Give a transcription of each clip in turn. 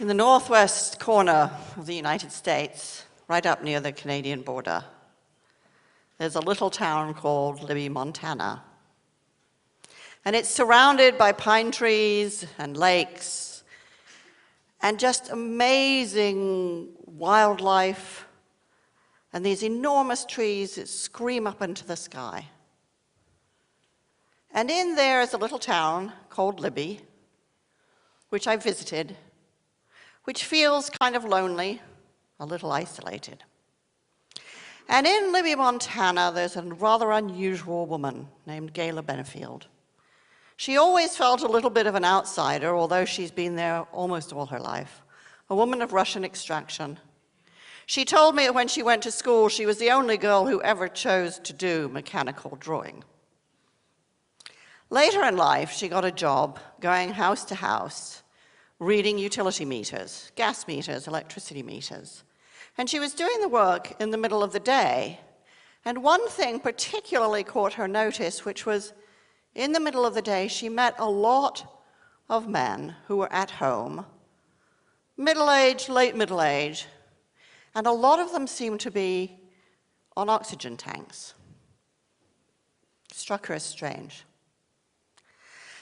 the northwest corner of the United States, right up near the Canadian border, there's a little town called Libby, Montana. And it's surrounded by pine trees and lakes and just amazing wildlife and these enormous trees that scream up into the sky. And in there is a little town called Libby, which I visited, which feels kind of lonely, a little isolated. And in Libby, Montana, there's a rather unusual woman named Gayla Benefield. She always felt a little bit of an outsider, although she's been there almost all her life. A woman of Russian extraction. She told me that when she went to school, she was the only girl who ever chose to do mechanical drawing. Later in life, she got a job going house to house, reading utility meters, gas meters, electricity meters. And she was doing the work in the middle of the day. And one thing particularly caught her notice, which was in the middle of the day, she met a lot of men who were at home, middle-aged, late middle-aged, and a lot of them seemed to be on oxygen tanks. Struck her as strange.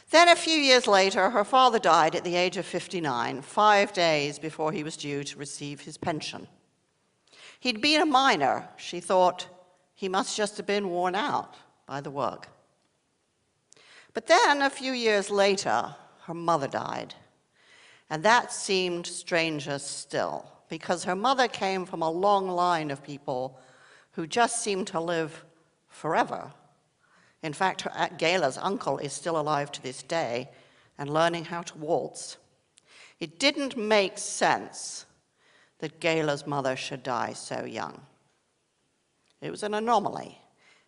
Then a few years later, her father died at the age of 59, 5 days before he was due to receive his pension. He'd been a miner. She thought he must just have been worn out by the work. But then, a few years later, her mother died. And that seemed stranger still, because her mother came from a long line of people who just seemed to live forever. In fact, Gayla's uncle is still alive to this day and learning how to waltz. It didn't make sense that Gayla's mother should die so young. It was an anomaly.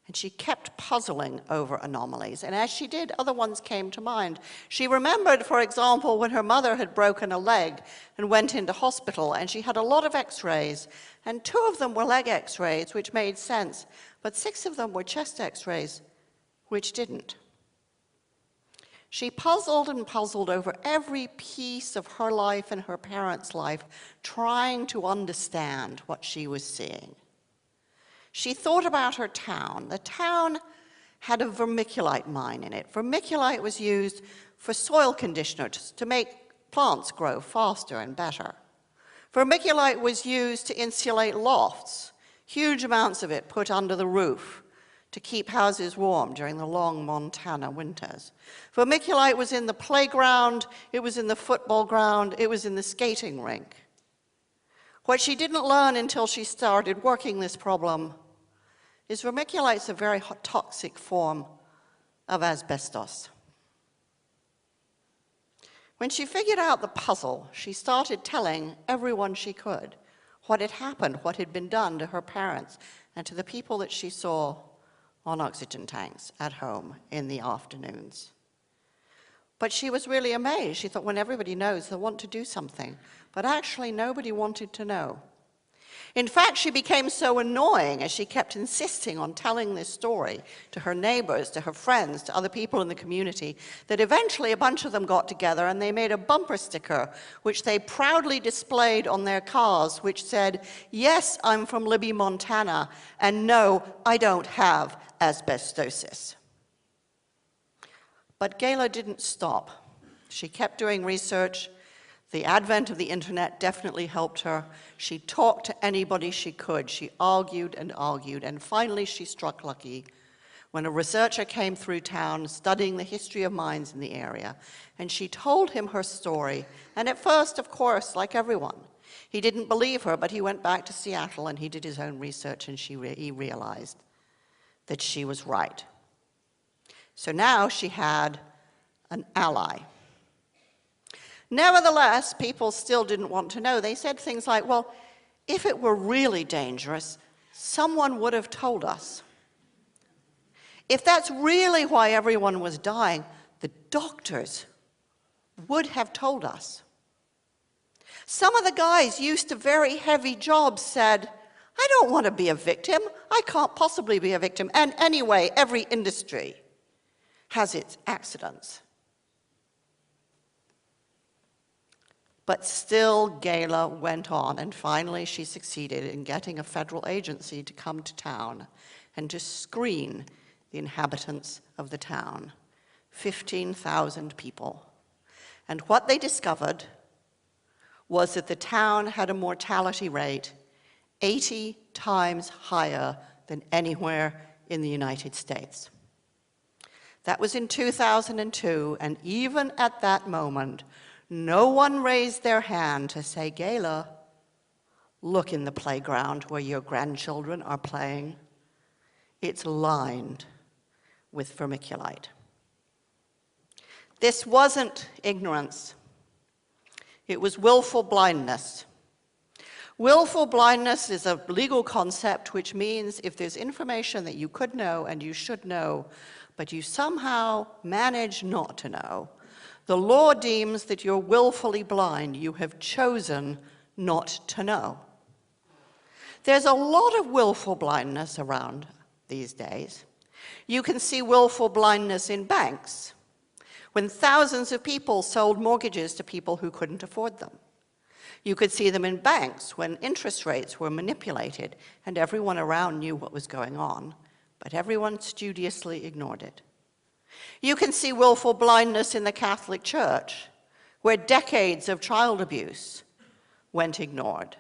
And she kept puzzling over anomalies. And as she did, other ones came to mind. She remembered, for example, when her mother had broken a leg and went into hospital, and she had a lot of x-rays. And 2 of them were leg x-rays, which made sense. But 6 of them were chest x-rays, which didn't. She puzzled and puzzled over every piece of her life and her parents' life, trying to understand what she was seeing. She thought about her town. The town had a vermiculite mine in it. Vermiculite was used for soil conditioners to make plants grow faster and better. Vermiculite was used to insulate lofts, huge amounts of it put under the roof to keep houses warm during the long Montana winters. Vermiculite was in the playground, it was in the football ground, it was in the skating rink. What she didn't learn until she started working this problem is vermiculite's a very toxic form of asbestos. When she figured out the puzzle, she started telling everyone she could what had happened, what had been done to her parents and to the people that she saw on oxygen tanks at home in the afternoons. But she was really amazed. She thought, when everybody knows, they'll want to do something. But actually, nobody wanted to know. In fact, she became so annoying as she kept insisting on telling this story to her neighbors, to her friends, to other people in the community, that eventually a bunch of them got together and they made a bumper sticker, which they proudly displayed on their cars, which said, "Yes, I'm from Libby, Montana, and no, I don't have asbestosis." But Gayla didn't stop. She kept doing research. The advent of the internet definitely helped her. She talked to anybody she could. She argued, and finally she struck lucky when a researcher came through town studying the history of mines in the area, and she told him her story. And at first, of course, like everyone, he didn't believe her, but he went back to Seattle and he did his own research, and he realized that she was right. So now she had an ally. Nevertheless, people still didn't want to know. They said things like, well, if it were really dangerous, someone would have told us. If that's really why everyone was dying, the doctors would have told us. Some of the guys used to very heavy jobs said, I don't want to be a victim. I can't possibly be a victim. And anyway, every industry has its accidents. But still, Gayla went on, and finally she succeeded in getting a federal agency to come to town and to screen the inhabitants of the town, 15,000 people. And what they discovered was that the town had a mortality rate 80 times higher than anywhere in the United States. That was in 2002, and even at that moment, no one raised their hand to say, Gayla, look in the playground where your grandchildren are playing. It's lined with vermiculite. This wasn't ignorance. It was willful blindness. Willful blindness is a legal concept which means if there's information that you could know and you should know, but you somehow manage not to know, the law deems that you're willfully blind. You have chosen not to know. There's a lot of willful blindness around these days. You can see willful blindness in banks, when thousands of people sold mortgages to people who couldn't afford them. You could see them in banks when interest rates were manipulated and everyone around knew what was going on, but everyone studiously ignored it. You can see willful blindness in the Catholic Church, where decades of child abuse went ignored.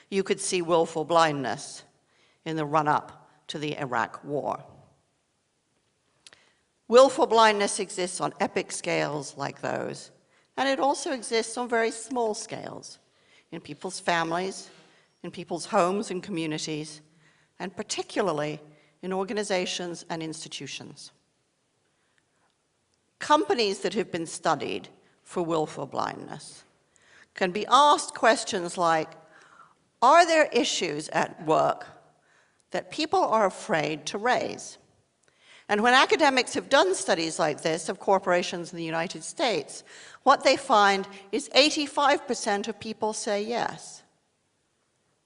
You could see willful blindness in the run-up to the Iraq War. Willful blindness exists on epic scales like those, and it also exists on very small scales, in people's families, in people's homes and communities, and particularly in organizations and institutions. Companies that have been studied for willful blindness can be asked questions like, are there issues at work that people are afraid to raise? And when academics have done studies like this of corporations in the United States, what they find is 85% of people say yes.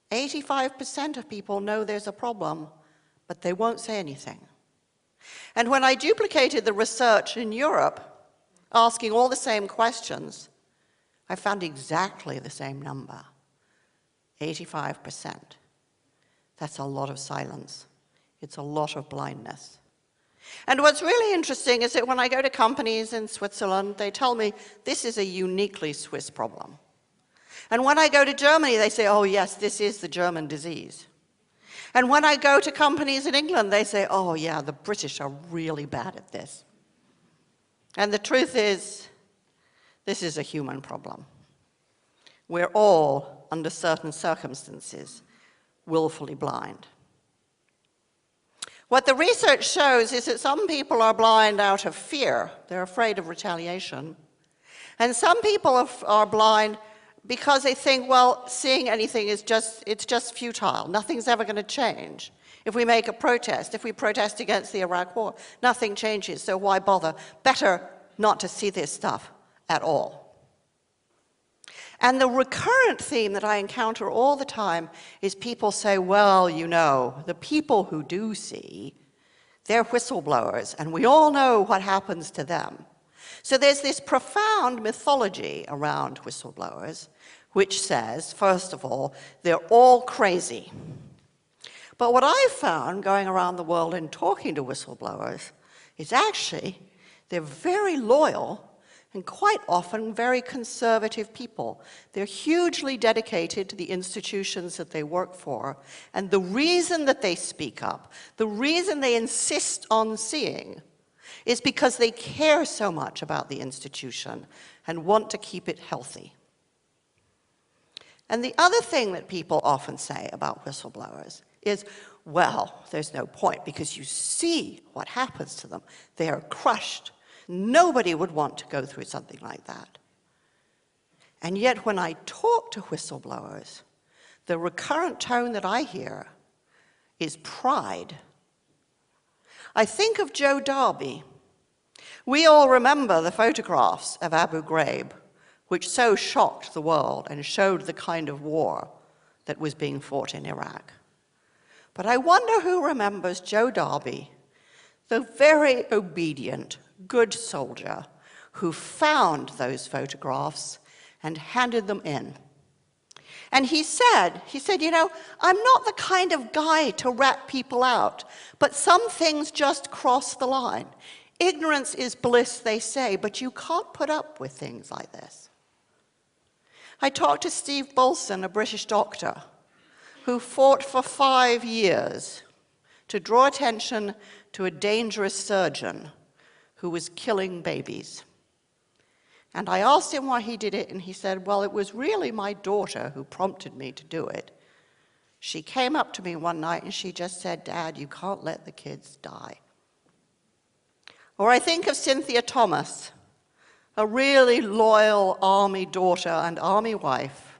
85% of people know there's a problem, but they won't say anything. And when I duplicated the research in Europe, asking all the same questions, I found exactly the same number, 85%. That's a lot of silence. It's a lot of blindness. And what's really interesting is that when I go to companies in Switzerland, they tell me this is a uniquely Swiss problem. And when I go to Germany, they say, oh yes, this is the German disease. And when I go to companies in England, they say, oh yeah, the British are really bad at this. And the truth is, this is a human problem. We're all, under certain circumstances, willfully blind. What the research shows is that some people are blind out of fear. They're afraid of retaliation. And some people are blind because they think, well, seeing anything is just futile. Nothing's ever going to change. If we make a protest, if we protest against the Iraq War, nothing changes, so why bother? Better not to see this stuff at all. And the recurrent theme that I encounter all the time is people say, well, you know, the people who do see, they're whistleblowers, and we all know what happens to them. So there's this profound mythology around whistleblowers, which says, first of all, they're all crazy. But what I've found going around the world and talking to whistleblowers is actually they're very loyal and quite often very conservative people. They're hugely dedicated to the institutions that they work for, and the reason that they speak up, the reason they insist on seeing, is because they care so much about the institution and want to keep it healthy. And the other thing that people often say about whistleblowers is, well, there's no point because you see what happens to them. They are crushed. Nobody would want to go through something like that. And yet when I talk to whistleblowers, the recurrent tone that I hear is pride. I think of Joe Darby. We all remember the photographs of Abu Ghraib, which so shocked the world and showed the kind of war that was being fought in Iraq. But I wonder who remembers Joe Darby, the very obedient, good soldier who found those photographs and handed them in. And he said, you know, I'm not the kind of guy to rat people out, but some things just cross the line. Ignorance is bliss, they say, but you can't put up with things like this. I talked to Steve Bolson, a British doctor, who fought for 5 years to draw attention to a dangerous surgeon who was killing babies. And I asked him why he did it, and he said, well, it was really my daughter who prompted me to do it. She came up to me one night and she just said, Dad, you can't let the kids die. Or I think of Cynthia Thomas, a really loyal Army daughter and Army wife,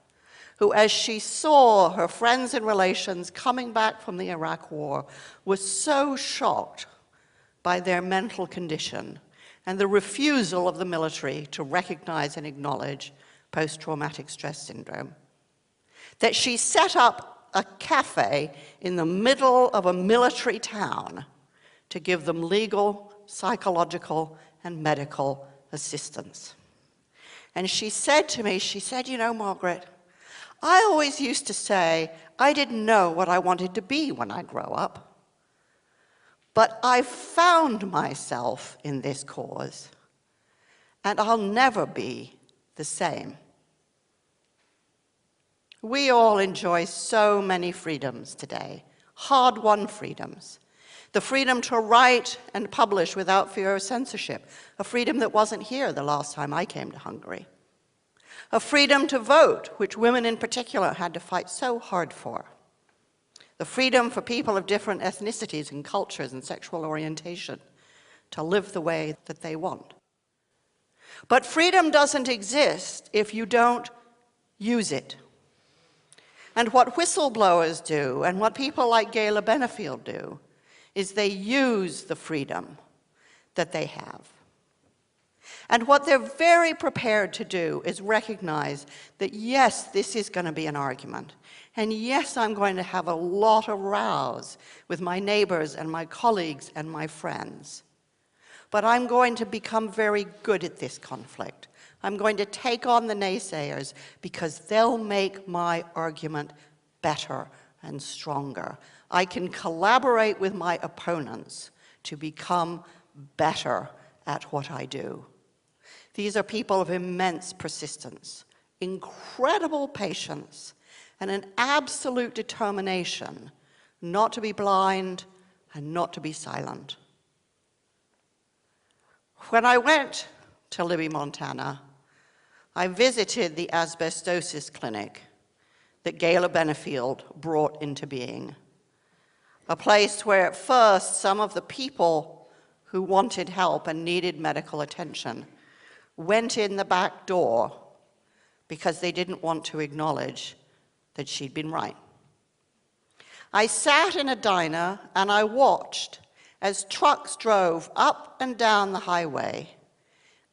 who, as she saw her friends and relations coming back from the Iraq War, was so shocked by their mental condition and the refusal of the military to recognize and acknowledge post-traumatic stress syndrome, that she set up a cafe in the middle of a military town to give them legal, psychological, and medical assistance. And she said to me, she said, you know, Margaret, I always used to say I didn't know what I wanted to be when I grow up. But I've found myself in this cause, and I'll never be the same. We all enjoy so many freedoms today, hard-won freedoms. The freedom to write and publish without fear of censorship, a freedom that wasn't here the last time I came to Hungary. A freedom to vote, which women in particular had to fight so hard for. The freedom for people of different ethnicities and cultures and sexual orientation to live the way that they want. But freedom doesn't exist if you don't use it. And what whistleblowers do, and what people like Gayla Benefield do, is they use the freedom that they have. And what they're very prepared to do is recognize that, yes, this is going to be an argument. And yes, I'm going to have a lot of rows with my neighbors and my colleagues and my friends. But I'm going to become very good at this conflict. I'm going to take on the naysayers because they'll make my argument better and stronger. I can collaborate with my opponents to become better at what I do. These are people of immense persistence, incredible patience, and an absolute determination not to be blind and not to be silent. When I went to Libby, Montana, I visited the asbestosis clinic that Gayla Benefield brought into being, a place where at first some of the people who wanted help and needed medical attention went in the back door because they didn't want to acknowledge that she'd been right. I sat in a diner and I watched as trucks drove up and down the highway,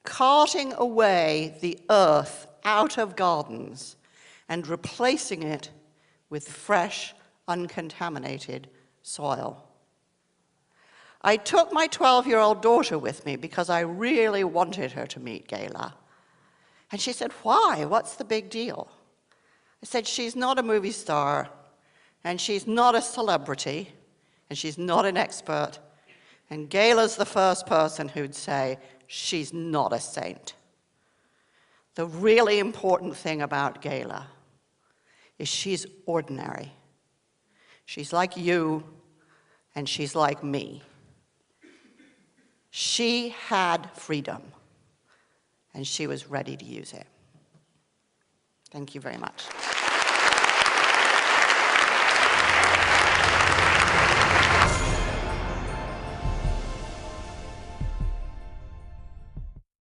carting away the earth out of gardens and replacing it with fresh, uncontaminated soil. I took my 12-year-old daughter with me because I really wanted her to meet Gayla. And she said, why? What's the big deal? I said, she's not a movie star, and she's not a celebrity, and she's not an expert, and Gayla's the first person who'd say, she's not a saint. The really important thing about Gayla is she's ordinary. She's like you, and she's like me. She had freedom, and she was ready to use it. Thank you very much.